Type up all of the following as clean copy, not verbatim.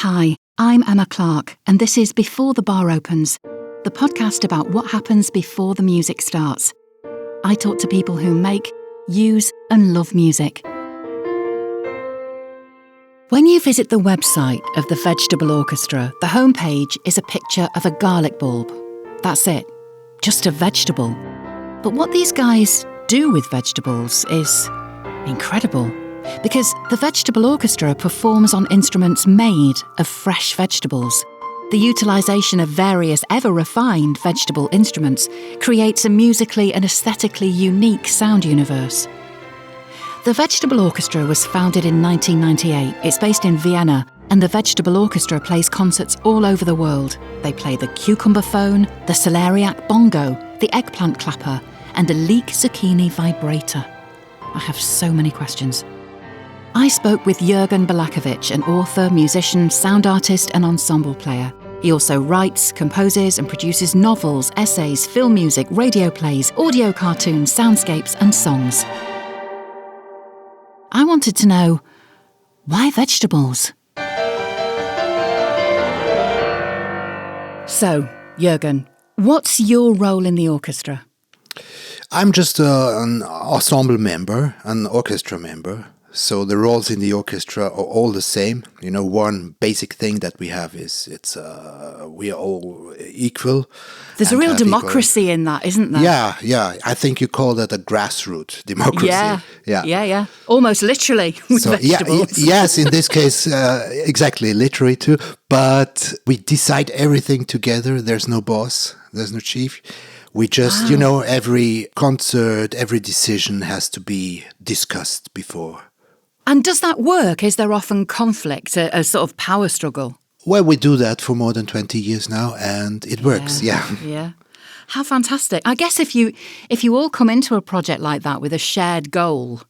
Hi, I'm Emma Clarke, and this is Before the Bar Opens, the podcast about what happens before the music starts. I talk to people who make, use, and love music. When you visit the website of the Vegetable Orchestra, the homepage is a picture of a garlic bulb. That's it, just a vegetable. But what these guys do with vegetables is incredible. Because the Vegetable Orchestra performs on instruments made of fresh vegetables. The utilisation of various ever-refined vegetable instruments creates a musically and aesthetically unique sound universe. The Vegetable Orchestra was founded in 1998. It's based in Vienna, and the Vegetable Orchestra plays concerts all over the world. They play the cucumber phone, the celeriac bongo, the eggplant clapper, and a leek zucchini vibrator. I have so many questions. I spoke with Jürgen Berlakovich, an author, musician, sound artist and ensemble player. He also writes, composes and produces novels, essays, film music, radio plays, audio cartoons, soundscapes and songs. I wanted to know, why vegetables? So, Jürgen, what's your role in the orchestra? I'm just an ensemble member, an orchestra member. So the roles in the orchestra are all the same. You know, one basic thing that we have is we are all equal. There's a real democracy in that, isn't there? Yeah. I think you call that a grassroots democracy. Yeah. Almost literally with vegetables. Yes, in this case, exactly, literally too. But we decide everything together. There's no boss. There's no chief. We just, every concert, every decision has to be discussed before. And does that work? Is there often conflict, a sort of power struggle? Well, we do that for more than 20 years now, and it works, Yeah. How fantastic. I guess if you all come into a project like that with a shared goal,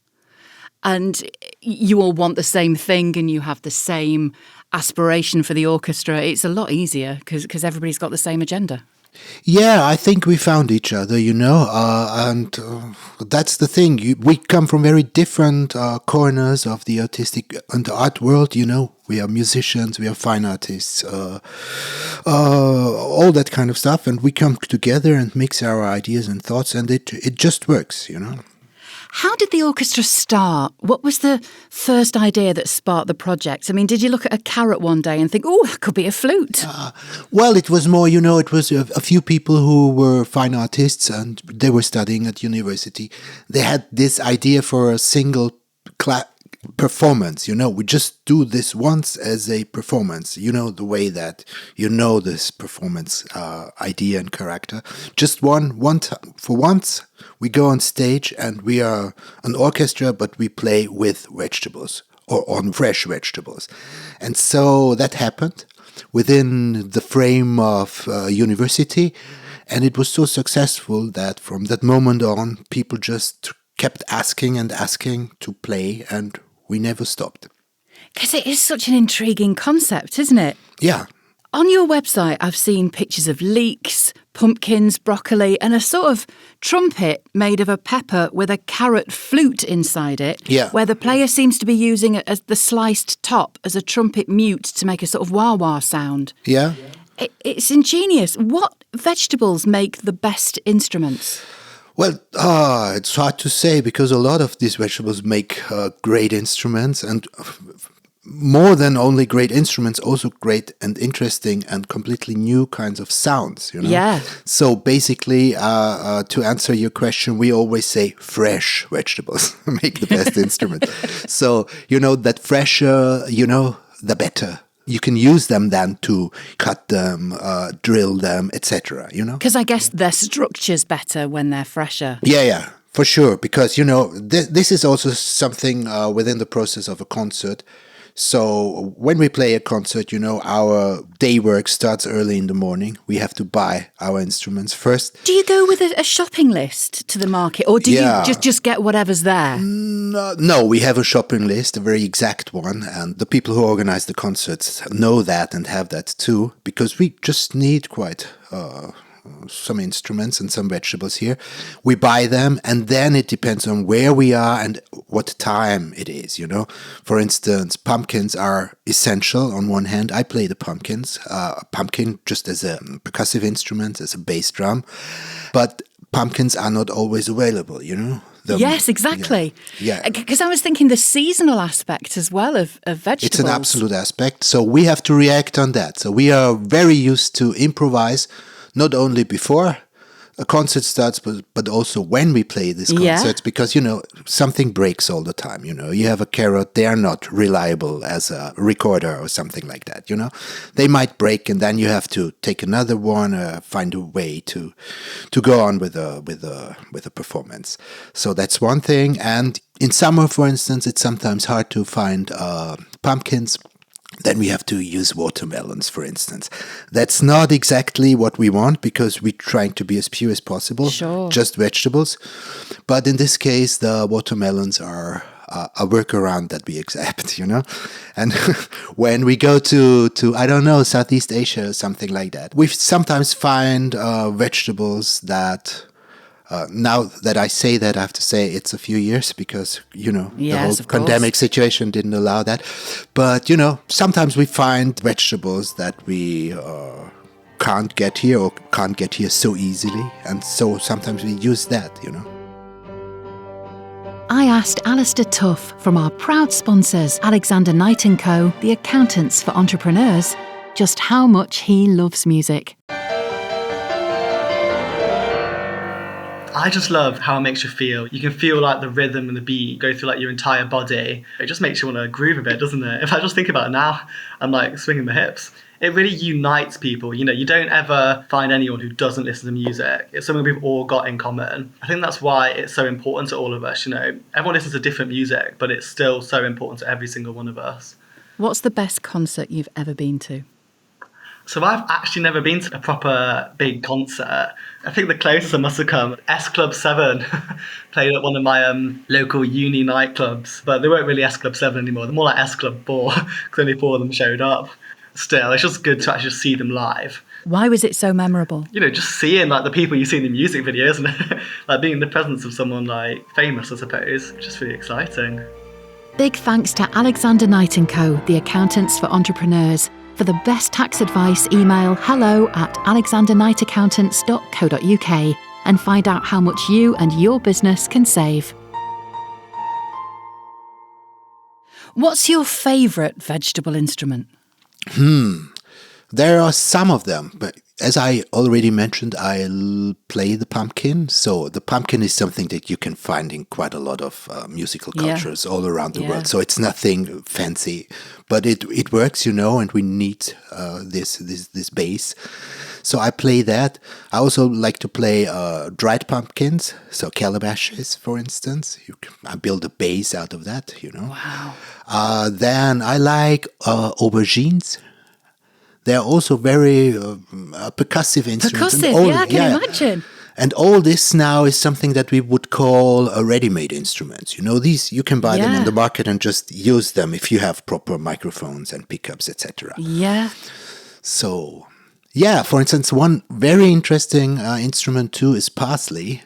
and you all want the same thing and you have the same aspiration for the orchestra, it's a lot easier because everybody's got the same agenda. Yeah, I think we found each other, and that's the thing. We come from very different corners of the artistic and the art world, We are musicians, we are fine artists, all that kind of stuff. And we come together and mix our ideas and thoughts, and it just works, How did the orchestra start? What was the first idea that sparked the project? I mean, did you look at a carrot one day and think, oh, that could be a flute? Well, it was more, it was a few people who were fine artists and they were studying at university. They had this idea for a single performance, we just do this once as a performance, the way that this performance idea and character. Just for once, we go on stage and we are an orchestra, but we play with vegetables or on fresh vegetables. And so that happened within the frame of university, and it was so successful that from that moment on, people just kept asking and asking to play, and we never stopped. Because it is such an intriguing concept, isn't it? Yeah. On your website, I've seen pictures of leeks, pumpkins, broccoli, and a sort of trumpet made of a pepper with a carrot flute inside it, where the player seems to be using it as the sliced top as a trumpet mute to make a sort of wah-wah sound. Yeah. It's ingenious. What vegetables make the best instruments? Well, it's hard to say because a lot of these vegetables make great instruments, and more than only great instruments, also great and interesting and completely new kinds of sounds, Yeah. So basically, to answer your question, we always say fresh vegetables make the best instrument. So, that fresher, the better. You can use them then to cut them, drill them, etc., Because I guess their structure's better when they're fresher. Yeah, for sure. Because, this is also something within the process of a concert. So when we play a concert, our day work starts early in the morning. We have to buy our instruments first. Do you go with a shopping list to the market, or do you just get whatever's there? No, we have a shopping list, a very exact one. And the people who organize the concerts know that and have that too, because we just need quite some instruments and some vegetables here. We buy them, and then it depends on where we are and what time it is, you know. For instance, pumpkins are essential on one hand. I play the pumpkins, pumpkin just as a percussive instrument, as a bass drum, but pumpkins are not always available, you know. Yes, exactly. Yeah. Because I was thinking the seasonal aspect as well of vegetables. It's an absolute aspect. So we have to react on that. So we are very used to improvise, not only before a concert starts, but also when we play these concerts, because, you know, something breaks all the time. You know, you have a carrot, they are not reliable as a recorder or something like that, you know. They might break, and then you have to take another one, find a way to go on with a performance. So that's one thing. And in summer, for instance, it's sometimes hard to find pumpkins. Then we have to use watermelons, for instance. That's not exactly what we want, because we're trying to be as pure as possible, just vegetables. But in this case, the watermelons are a workaround that we accept, you know. And when we go to I don't know, Southeast Asia or something like that, we sometimes find vegetables that... now that I say that, I have to say it's a few years, because, you know, the whole pandemic situation didn't allow that. But, you know, sometimes we find vegetables that we can't get here, or can't get here so easily. And so sometimes we use that, you know. I asked Alistair Tuff from our proud sponsors, Alexander Knight & Co., the accountants for entrepreneurs, just how much he loves music. I just love how it makes you feel. You can feel like the rhythm and the beat go through like your entire body. It just makes you want to groove a bit, doesn't it? If I just think about it now, I'm like swinging my hips. It really unites people. You know, you don't ever find anyone who doesn't listen to music. It's something we've all got in common. I think that's why it's so important to all of us. You know, everyone listens to different music, but it's still so important to every single one of us. What's the best concert you've ever been to? So I've actually never been to a proper big concert. I think the closest I must have come, S Club 7, played at one of my local uni nightclubs. But they weren't really S Club 7 anymore. They're more like S Club 4, because only 4 of them showed up. Still, it's just good to actually see them live. Why was it so memorable? You know, just seeing like the people you see in the music videos, and like being in the presence of someone like famous, I suppose. It's just really exciting. Big thanks to Alexander Knight & Co., the accountants for entrepreneurs. For the best tax advice, email hello@alexanderknightaccountants.co.uk and find out how much you and your business can save. What's your favourite vegetable instrument? There are some of them, but as I already mentioned, I play the pumpkin. So the pumpkin is something that you can find in quite a lot of musical cultures all around the world. So it's nothing fancy, but it works, you know, and we need this bass. So I play that. I also like to play dried pumpkins, so calabashes, for instance. I build a bass out of that, you know. Wow. Then I like aubergines. They're also very percussive instruments. Percussive, I can imagine. And all this now is something that we would call a ready-made instruments. You know, these you can buy them on the market and just use them if you have proper microphones and pickups, etc. Yeah. So, yeah, for instance, one very interesting instrument too is parsley.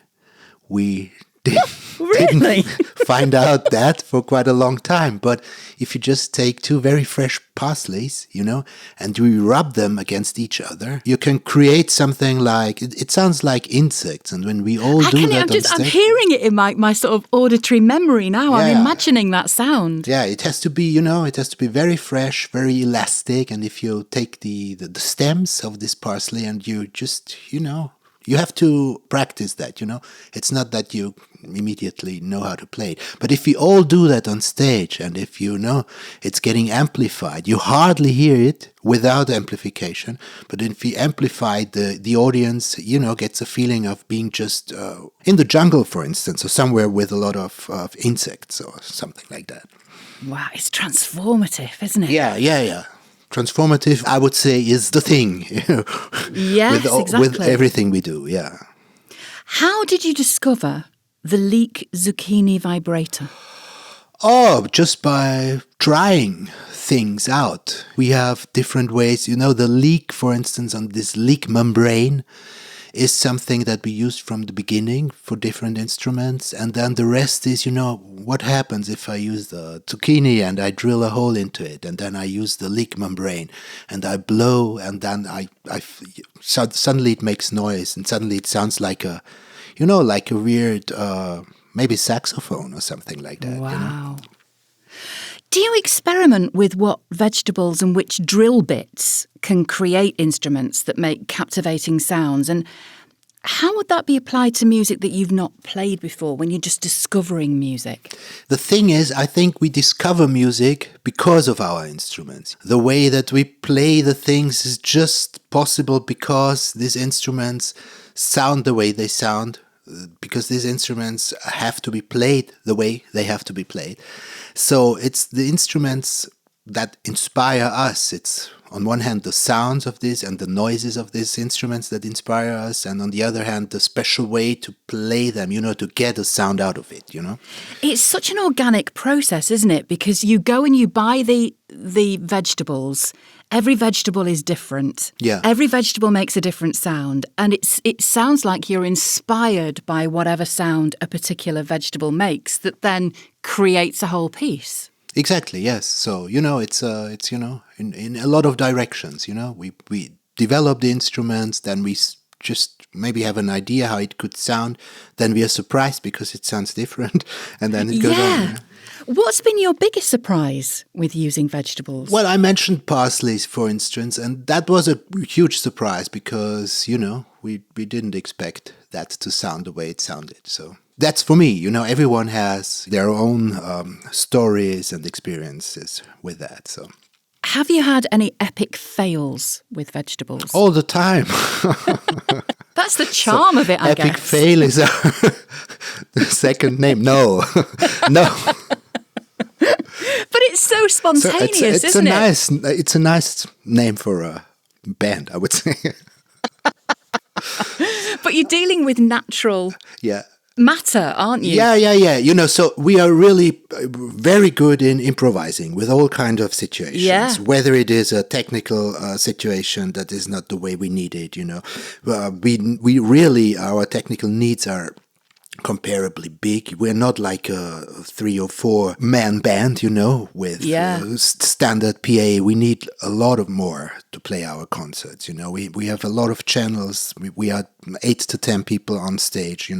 We didn't find out that for quite a long time. But if you just take 2 very fresh parsleys, you know, and you rub them against each other, you can create something like, it sounds like insects. And when we all do that on stage... I'm hearing it in my sort of auditory memory now. Yeah. I'm imagining that sound. Yeah, it has to be, you know, it has to be very fresh, very elastic. And if you take the stems of this parsley and you just, you know... You have to practice that, you know. It's not that you immediately know how to play it. But if we all do that on stage, and if you know it's getting amplified, you hardly hear it without amplification. But if we amplify the audience, you know, gets a feeling of being just in the jungle, for instance, or somewhere with a lot of insects or something like that. Wow, it's transformative, isn't it? Yeah. Transformative, I would say, is the thing, you know, exactly. With everything we do, yeah. How did you discover the Leek zucchini vibrator? Oh, just by trying things out. We have different ways, you know, the leek, for instance, on this leek membrane, is something that we used from the beginning for different instruments. And then the rest is, what happens if I use the zucchini and I drill a hole into it, and then I use the leak membrane and I blow, and then suddenly it makes noise, and suddenly it sounds like a weird, maybe saxophone or something like that. Wow. Do you experiment with what vegetables and which drill bits can create instruments that make captivating sounds? And how would that be applied to music that you've not played before when you're just discovering music? The thing is, I think we discover music because of our instruments. The way that we play the things is just possible because these instruments sound the way they sound, because these instruments have to be played the way they have to be played. So it's the instruments that inspire us. It's on one hand the sounds of this and the noises of these instruments that inspire us, and on the other hand the special way to play them, to get a sound out of it, It's such an organic process, isn't it? Because you go and you buy the vegetables. Every vegetable is different. Yeah. Every vegetable makes a different sound, and it sounds like you're inspired by whatever sound a particular vegetable makes that then creates a whole piece. Exactly, yes. So, it's in a lot of directions, We develop the instruments, then we just maybe have an idea how it could sound, then we are surprised because it sounds different, and then it goes on. What's been your biggest surprise with using vegetables? Well, I mentioned parsley, for instance, and that was a huge surprise because, we didn't expect that to sound the way it sounded. So that's for me, everyone has their own stories and experiences with that. So, have you had any epic fails with vegetables? All the time. That's the charm of it, I guess. Epic fail is the second name. No, no. But it's so spontaneous, isn't it? It's a nice name for a band, I would say. But you're dealing with natural matter, aren't you? Yeah. So we are really very good in improvising with all kinds of situations. Yeah. Whether it is a technical situation that is not the way we need it, we really, our technical needs are comparably big. We're not like a 3 or 4 man band, with standard PA. We need a lot of more to play our concerts. We have a lot of channels. We are 8 to 10 people on stage.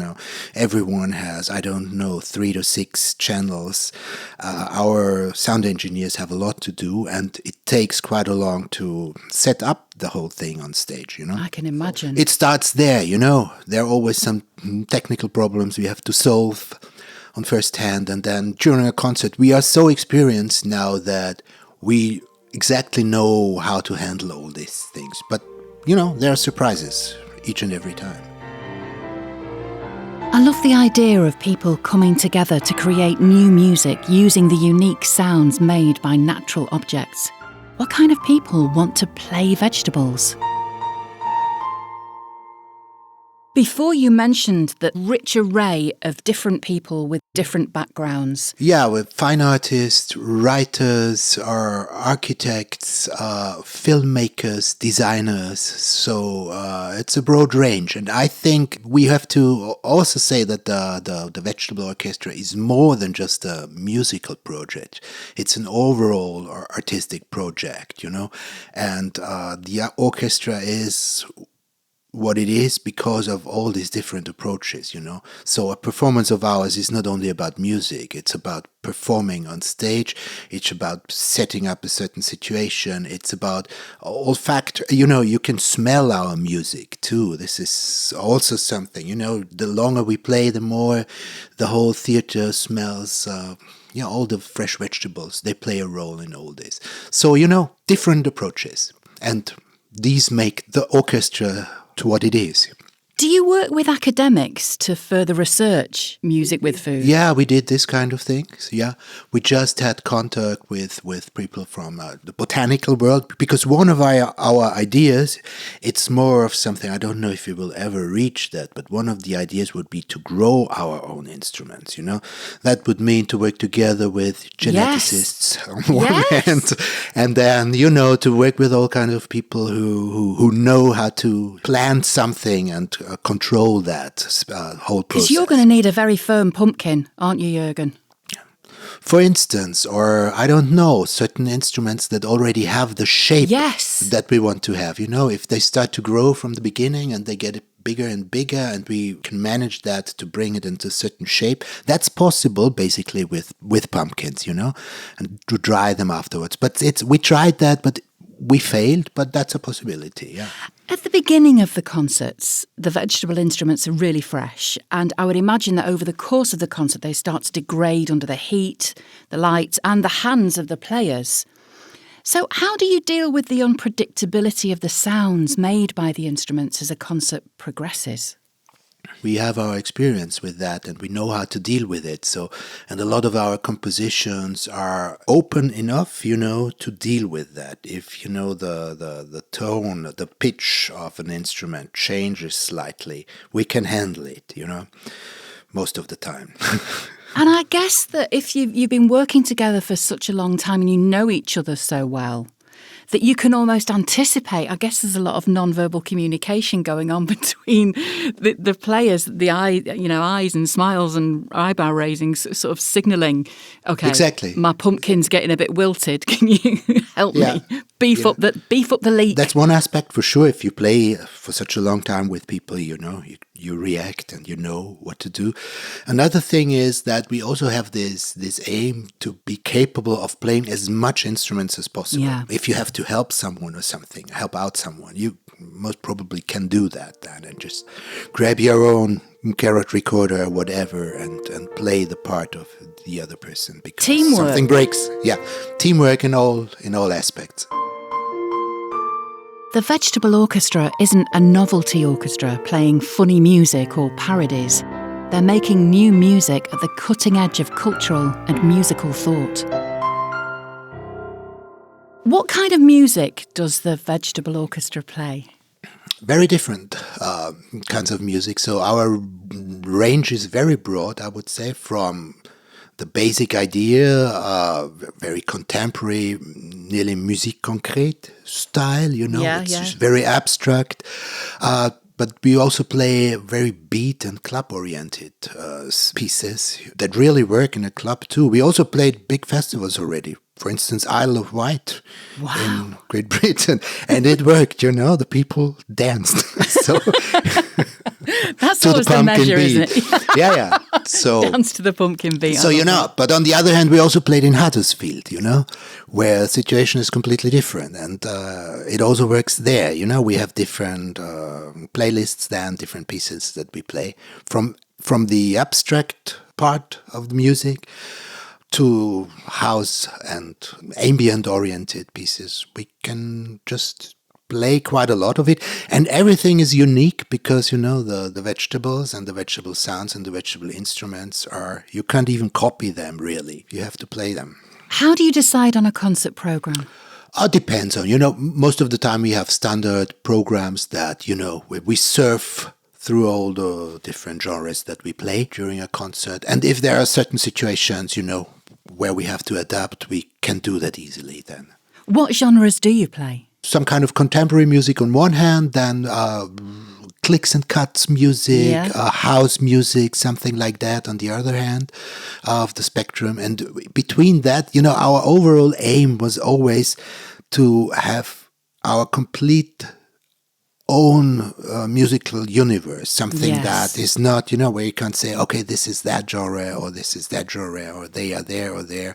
Everyone has 3 to 6 channels. Our sound engineers have a lot to do, and it takes quite a long to set up the whole thing on stage. I can imagine. It starts there. There are always some technical problems we have to solve on first hand, and then during a concert we are so experienced now that we exactly know how to handle all these things. But there are surprises each and every time. I love the idea of people coming together to create new music using the unique sounds made by natural objects. What kind of people want to play vegetables? Before you mentioned the rich array of different people with different backgrounds. Yeah, with fine artists, writers, architects, filmmakers, designers. So it's a broad range. And I think we have to also say that the Vegetable Orchestra is more than just a musical project. It's an overall artistic project, And the orchestra is what it is because of all these different approaches, So a performance of ours is not only about music, it's about performing on stage, it's about setting up a certain situation, it's about olfactory, you can smell our music too. This is also something, the longer we play, the more the whole theater smells, all the fresh vegetables, they play a role in all this. So, different approaches, and these make the orchestra to what it is. Do you work with academics to further research music with food? Yeah, we did this kind of things. Yeah, we just had contact with people from the botanical world, because one of our ideas, it's more of something, I don't know if we will ever reach that, but one of the ideas would be to grow our own instruments, That would mean to work together with geneticists on one hand, and then, to work with all kinds of people who know how to plant something and control that whole process. Because you're going to need a very firm pumpkin, aren't you, Jürgen? For instance, or I don't know, certain instruments that already have the shape that we want to have. If they start to grow from the beginning and they get bigger and bigger and we can manage that to bring it into a certain shape, that's possible basically with pumpkins, and to dry them afterwards. But we tried that, but we failed, but that's a possibility, yeah. At the beginning of the concerts, the vegetable instruments are really fresh, and I would imagine that over the course of the concert they start to degrade under the heat, the light, and the hands of the players. So how do you deal with the unpredictability of the sounds made by the instruments as a concert progresses? We have our experience with that and we know how to deal with it. And a lot of our compositions are open enough, to deal with that. If, the tone, the pitch of an instrument changes slightly, we can handle it, most of the time. And I guess that if you've been working together for such a long time and you know each other so well, that you can almost anticipate. I guess there's a lot of non-verbal communication going on between the players, the eyes and smiles and eyebrow raisings, sort of signalling, okay, exactly. My pumpkin's getting a bit wilted. Can you help me beef up the leek? That's one aspect for sure. If you play for such a long time with people, you react and you know what to do. Another thing is that we also have this aim to be capable of playing as much instruments as possible. Yeah. If you have to help someone or something, help out someone, you most probably can do that then and just grab your own carrot recorder or whatever and play the part of the other person because teamwork. Something breaks. Yeah, teamwork in all aspects. The Vegetable Orchestra isn't a novelty orchestra playing funny music or parodies. They're making new music at the cutting edge of cultural and musical thought. What kind of music does the Vegetable Orchestra play? Very different kinds of music. So our range is very broad, I would say, from the basic idea, very contemporary, nearly musique concrète style, it's very abstract. But we also play very beat and club-oriented pieces that really work in a club too. We also played big festivals already. For instance, Isle of Wight in Great Britain. And it worked, the people danced. So that's always the measure, beat. Isn't it? Yeah. So dance to the pumpkin beat. So, but on the other hand, we also played in Huddersfield, where the situation is completely different. And it also works there, we have different playlists then, different pieces that we play. From the abstract part of the music to house and ambient-oriented pieces. We can just play quite a lot of it. And everything is unique because, the vegetables and the vegetable sounds and the vegetable instruments you can't even copy them, really. You have to play them. How do you decide on a concert program? It depends on, most of the time we have standard programs that, we surf through all the different genres that we play during a concert. And if there are certain situations, where we have to adapt, we can do that easily then. What genres do you play? Some kind of contemporary music on one hand, then clicks and cuts music, house music, something like that on the other hand of the spectrum. And between that, our overall aim was always to have our complete own musical universe, something that is not, where you can't say, okay, this is that genre or this is that genre or they are there or there.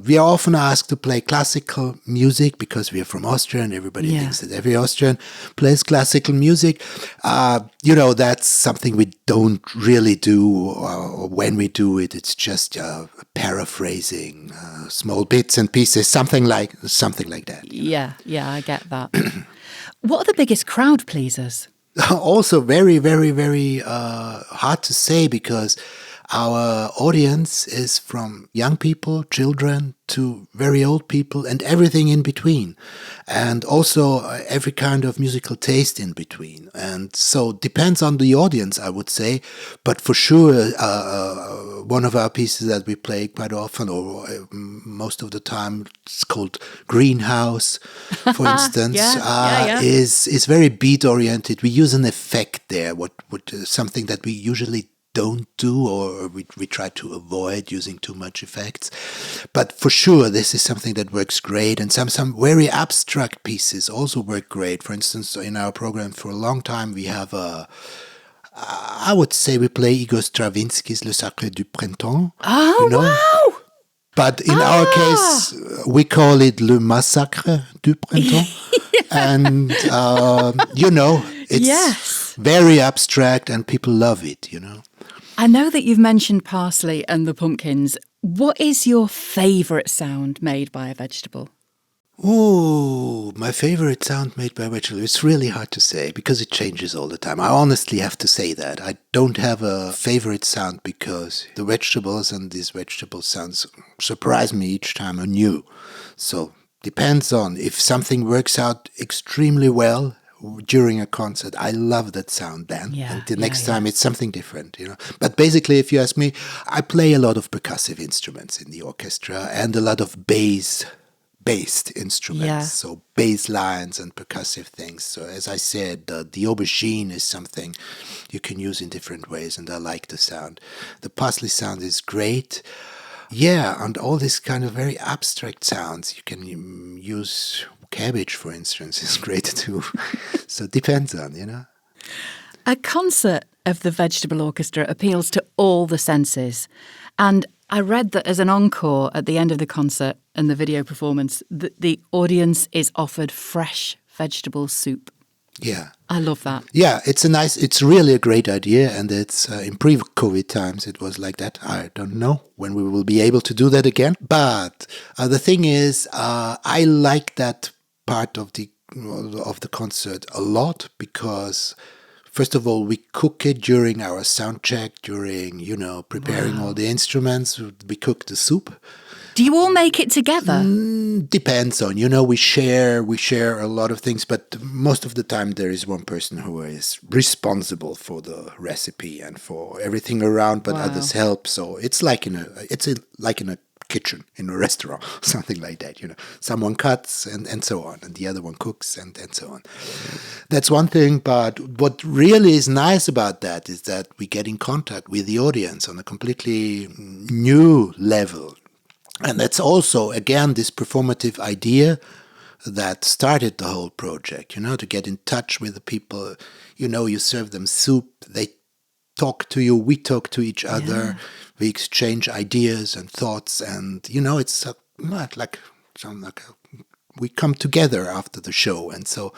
We are often asked to play classical music because we are from Austria and everybody thinks that every Austrian plays classical music. That's something we don't really do, or when we do it, it's just paraphrasing small bits and pieces, something like that. Yeah, I get that. What are the biggest crowd pleasers? Also very, very, very hard to say because our audience is from young people, children, to very old people, and everything in between. And also every kind of musical taste in between. And so depends on the audience, I would say. But for sure, one of our pieces that we play quite often, or most of the time, it's called Greenhouse, for instance, is very beat-oriented. We use an effect there, something that we usually don't do, or we try to avoid using too much effects. But for sure, this is something that works great. And some very abstract pieces also work great. For instance, in our program for a long time, we have I would say we play Igor Stravinsky's Le Sacre du Printemps. Oh, wow! But in our case, we call it Le Massacre du Printemps. And, it's very abstract and people love it, I know that you've mentioned parsley and the pumpkins. What is your favourite sound made by a vegetable? Oh, my favorite sound made by a vegetable. It's really hard to say because it changes all the time. I honestly have to say that. I don't have a favorite sound because the vegetables and these vegetable sounds surprise me each time anew. So depends on if something works out extremely well during a concert. I love that sound then. And the next time it's something different, But basically, if you ask me, I play a lot of percussive instruments in the orchestra and a lot of based instruments, so bass lines and percussive things. So as I said, the aubergine is something you can use in different ways, and I like the sound. The parsley sound is great. Yeah, and all these kind of very abstract sounds. You can use cabbage, for instance, is great too. So it depends on, A concert of the Vegetable Orchestra appeals to all the senses. And I read that as an encore at the end of the concert and the video performance, the audience is offered fresh vegetable soup. Yeah. I love that. Yeah, it's really a great idea. And it's in pre-COVID times, it was like that. I don't know when we will be able to do that again. But the thing is, I like that part of the concert a lot because, first of all, we cook it during our sound check, during, preparing all the instruments. We cook the soup. Do you all make it together? Depends on, we share a lot of things, but most of the time there is one person who is responsible for the recipe and for everything around, but others help. So it's like in a kitchen in a restaurant, something like that, Someone cuts and so on, and the other one cooks and so on. That's one thing, but what really is nice about that is that we get in contact with the audience on a completely new level. And that's also, again, this performative idea that started the whole project, to get in touch with the people. You serve them soup, they talk to you, we talk to each other, we exchange ideas and thoughts, and, it's we come together after the show. And so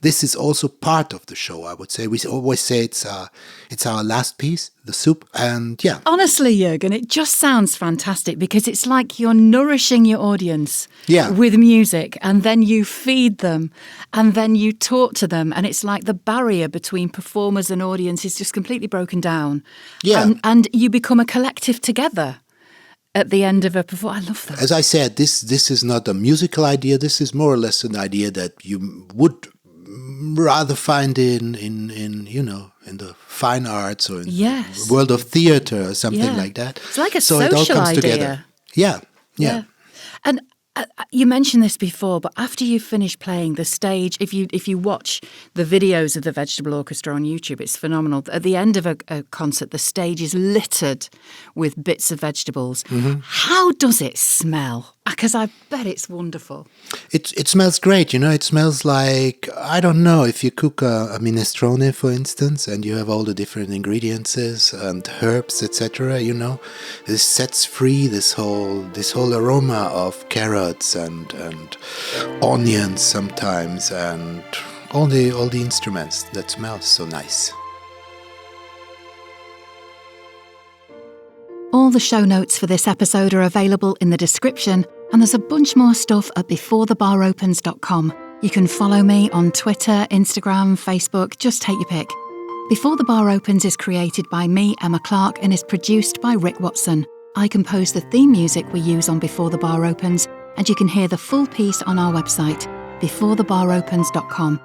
this is also part of the show, I would say. We always say it's our last piece, the soup, and yeah. Honestly, Jürgen, it just sounds fantastic because it's like you're nourishing your audience with music, and then you feed them, and then you talk to them, and it's like the barrier between performers and audience is just completely broken down. Yeah. And you become a collective together at the end of a performance. I love that. As I said, this is not a musical idea. This is more or less an idea that you would rather find in the fine arts or in the world of theater or something like that. It's like a so social it all comes idea. Together. Yeah. And you mentioned this before, but after you finish playing the stage, if you watch the videos of the Vegetable Orchestra on YouTube, it's phenomenal. At the end of a concert, the stage is littered with bits of vegetables. Mm-hmm. How does it smell? Because I bet it's wonderful. It smells great, It smells like, I don't know, if you cook a minestrone, for instance, and you have all the different ingredients and herbs, etc. This sets free this whole aroma of carrots and onions sometimes, and all the instruments that smell so nice. All the show notes for this episode are available in the description, and there's a bunch more stuff at beforethebaropens.com. You can follow me on Twitter, Instagram, Facebook, just take your pick. Before the Bar Opens is created by me, Emma Clarke, and is produced by Rick Watson. I compose the theme music we use on Before the Bar Opens, and you can hear the full piece on our website, beforethebaropens.com.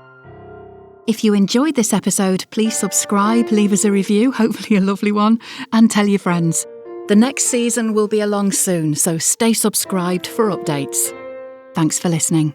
If you enjoyed this episode, please subscribe, leave us a review, hopefully a lovely one, and tell your friends. The next season will be along soon, so stay subscribed for updates. Thanks for listening.